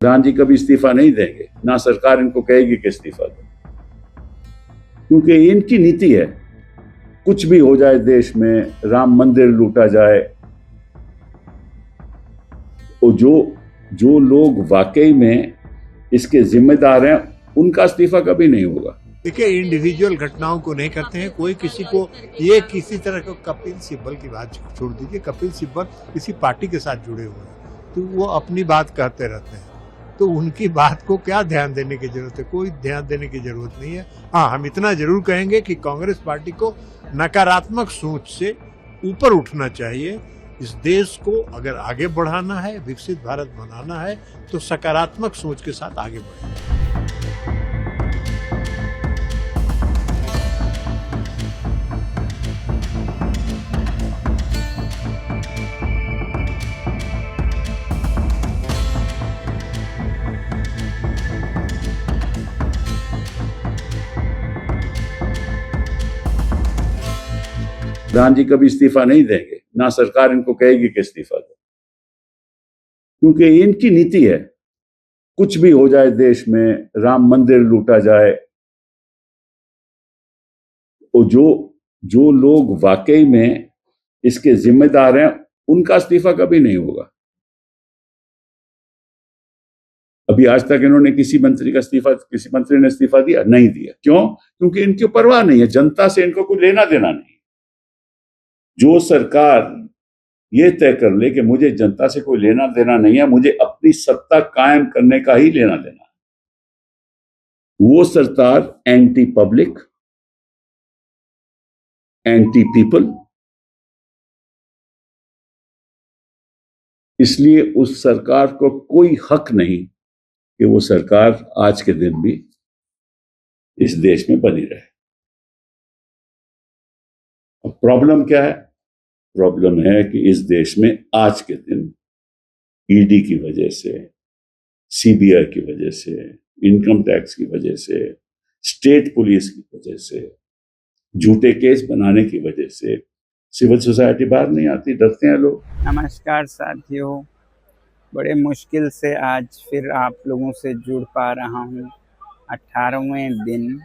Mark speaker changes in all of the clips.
Speaker 1: प्रधान जी कभी इस्तीफा नहीं देंगे, ना सरकार इनको कहेगी कि इस्तीफा दो, क्योंकि इनकी नीति है कुछ भी हो जाए देश में, राम मंदिर लूटा जाए, तो जो लोग वाकई में इसके जिम्मेदार हैं उनका इस्तीफा कभी नहीं होगा।
Speaker 2: देखिए, इंडिविजुअल घटनाओं को नहीं करते हैं कोई किसी को, ये किसी तरह का कपिल सिब्बल की बात छोड़ दीजिए। कपिल सिब्बल किसी पार्टी के साथ जुड़े हुए हैं तो वो अपनी बात कहते रहते हैं, तो उनकी बात को क्या ध्यान देने की जरूरत है? कोई ध्यान देने की जरूरत नहीं है। हाँ, हम इतना जरूर कहेंगे कि कांग्रेस पार्टी को नकारात्मक सोच से ऊपर उठना चाहिए। इस देश को अगर आगे बढ़ाना है, विकसित भारत बनाना है, तो सकारात्मक सोच के साथ आगे बढ़े।
Speaker 1: प्रधान जी कभी इस्तीफा नहीं देंगे, ना सरकार इनको कहेगी कि इस्तीफा दो, क्योंकि इनकी नीति है कुछ भी हो जाए देश में, राम मंदिर लूटा जाए, तो जो लोग वाकई में इसके जिम्मेदार हैं उनका इस्तीफा कभी नहीं होगा। अभी आज तक इन्होंने किसी मंत्री ने इस्तीफा दिया? नहीं दिया। क्यों? क्योंकि इनकी परवाह नहीं है, जनता से इनको कोई लेना देना नहीं। जो सरकार ये तय कर ले कि मुझे जनता से कोई लेना देना नहीं है, मुझे अपनी सत्ता कायम करने का ही लेना देना है, वो सरकार एंटी पब्लिक, एंटी पीपल, इसलिए उस सरकार को कोई हक नहीं कि वो सरकार आज के दिन भी इस देश में बनी रहे। अब प्रॉब्लम क्या है? प्रॉब्लम है कि इस देश में आज के दिन ईडी की वजह से, सीबीआई की वजह से, इनकम टैक्स की वजह से, स्टेट पुलिस की वजह से, झूठे केस बनाने की वजह से सिविल सोसाइटी बाहर नहीं आती, डरते हैं लोग।
Speaker 3: नमस्कार साथियों, बड़े मुश्किल से आज फिर आप लोगों से जुड़ पा रहा हूँ 18वें दिन,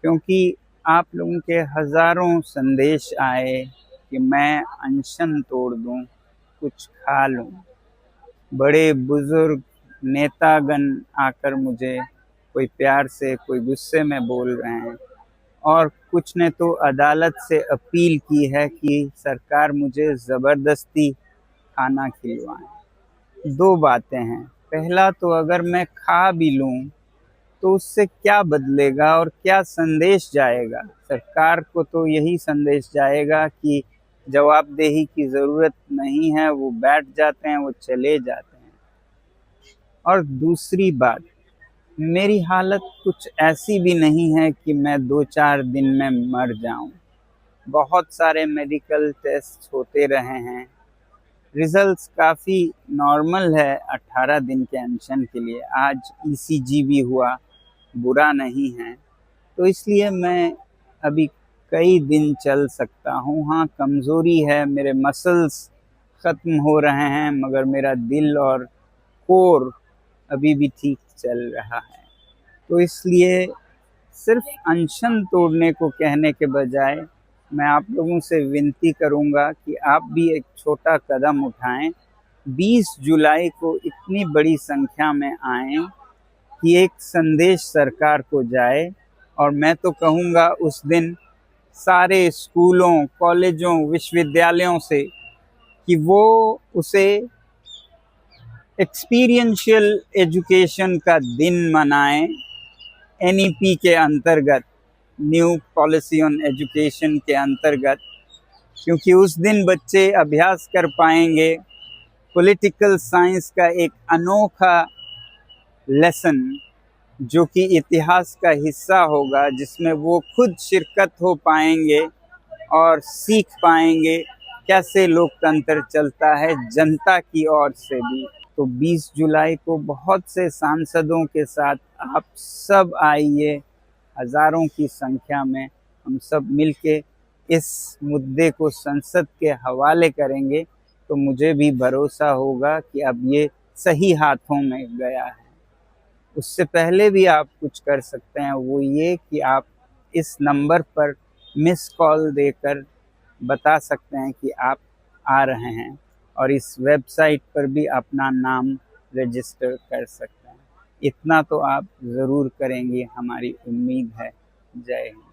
Speaker 3: क्योंकि आप लोगों के हज़ारों संदेश आए कि मैं अनशन तोड़ दूँ, कुछ खा लूँ। बड़े बुजुर्ग नेतागण आकर मुझे कोई प्यार से, कोई गुस्से में बोल रहे हैं, और कुछ ने तो अदालत से अपील की है कि सरकार मुझे ज़बरदस्ती खाना खिलवाएं। दो बातें हैं, पहला तो अगर मैं खा भी लूं तो उससे क्या बदलेगा और क्या संदेश जाएगा? सरकार को तो यही संदेश जाएगा कि जवाबदेही की ज़रूरत नहीं है, वो बैठ जाते हैं, वो चले जाते हैं। और दूसरी बात, मेरी हालत कुछ ऐसी भी नहीं है कि मैं 2-4 दिन में मर जाऊं। बहुत सारे मेडिकल टेस्ट होते रहे हैं, रिजल्ट्स काफ़ी नॉर्मल है 18 दिन के अनशन के लिए। आज ईसीजी भी हुआ, बुरा नहीं है, तो इसलिए मैं अभी कई दिन चल सकता हूँ। हाँ, कमज़ोरी है, मेरे मसल्स ख़त्म हो रहे हैं, मगर मेरा दिल और कोर अभी भी ठीक चल रहा है। तो इसलिए सिर्फ अनशन तोड़ने को कहने के बजाय मैं आप लोगों से विनती करूंगा कि आप भी एक छोटा कदम उठाएं। 20 जुलाई को इतनी बड़ी संख्या में आएं कि एक संदेश सरकार को जाए, और मैं तो कहूँगा उस दिन सारे स्कूलों, कॉलेजों, विश्वविद्यालयों से कि वो उसे एक्सपीरियंशियल एजुकेशन का दिन मनाएं, एनईपी के अंतर्गत, न्यू पॉलिसी ऑन एजुकेशन के अंतर्गत, क्योंकि उस दिन बच्चे अभ्यास कर पाएंगे पॉलिटिकल साइंस का एक अनोखा लेसन, जो कि इतिहास का हिस्सा होगा, जिसमें वो खुद शिरकत हो पाएंगे और सीख पाएंगे कैसे लोकतंत्र चलता है जनता की ओर से भी। तो 20 जुलाई को बहुत से सांसदों के साथ आप सब आइए, हज़ारों की संख्या में हम सब मिलके इस मुद्दे को संसद के हवाले करेंगे, तो मुझे भी भरोसा होगा कि अब ये सही हाथों में गया है। उससे पहले भी आप कुछ कर सकते हैं, वो ये कि आप इस नंबर पर मिस कॉल देकर बता सकते हैं कि आप आ रहे हैं, और इस वेबसाइट पर भी अपना नाम रजिस्टर कर सकते हैं। इतना तो आप ज़रूर करेंगे, हमारी उम्मीद है। जय हिंद।